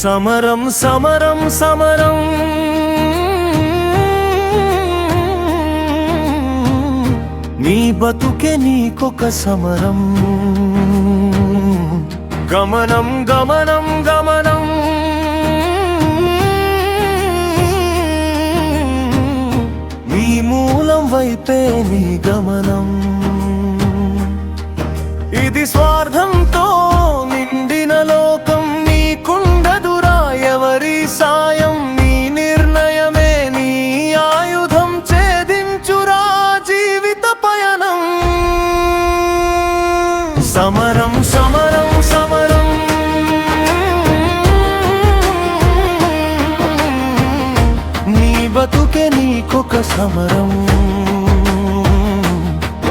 సమరం సమరం సమరం నీ బతుకే నీకొక సమరం గమనం గమనం గమనం నీ మూలం వైపే నీ గమనం ఇది స్వార్థంతో నిండిన లోకం నీకుండదురా ఎవరి సాయం నీ నిర్ణయమే నీ ఆయుధం ఛేదించురా జీవిత పయనం సమరం సమరం సమరం నీ బతుకే నీకొక సమరం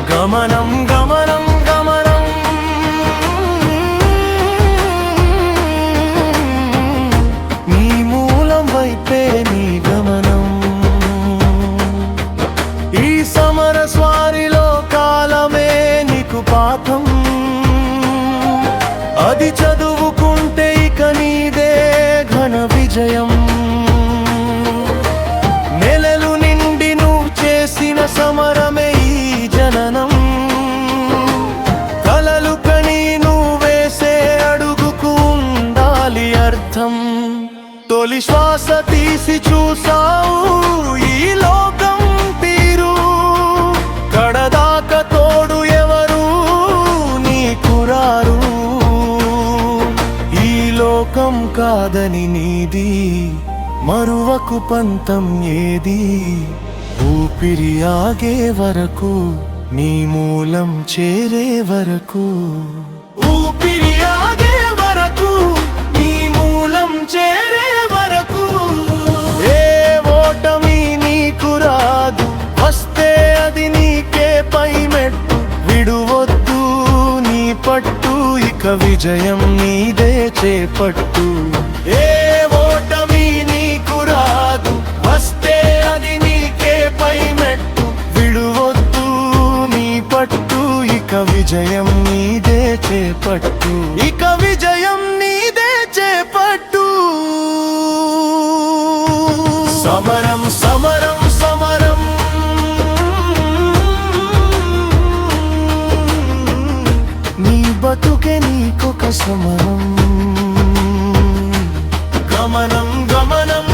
గమనం గమనం గమనం నీ మూలం వైపే నీ గమనం ఈ సమర స్వారిలో కాలమే నీకు పాఠం అది చదువుకుంటే ఇక నీదే ఘన విజయం నెలలు నిండి నువ్వు చేసిన సమరమే ఈ జననం కలలు కని నువ్వు వేసే అడుగుకు ఉండాలి అర్థం తొలి శ్వాస తీసి చూసావు ఈ లోకం తీరు కడదాక తోడు ఎవరు నీకు రారు ఈ లోకం కాదని నీది మరువకు పంతం ఏది ఊపిరి ఆగే వరకు నీ మూలం చేరే వరకు ఊపిరి ఆగే వరకు నీ మూలం చేరే వరకు ఏ ఓటమి నీకు రాదు వస్తే అది నీకే పై మెట్టు విడువొద్దు నీ పట్టు ఇక విజయం నీదే చేపట్టు ఏ ఓటమి నీకు రాదు వస్తే అది నీకే పై మెట్టు విడువొద్దు నీ పట్టు ఇక విజయం నీదే చేపట్టు ఇక విజయం నీదే చేపట్టు సమరం సమరం సమరం నీ బతుకే నీకొక సమరం గమనం గమనం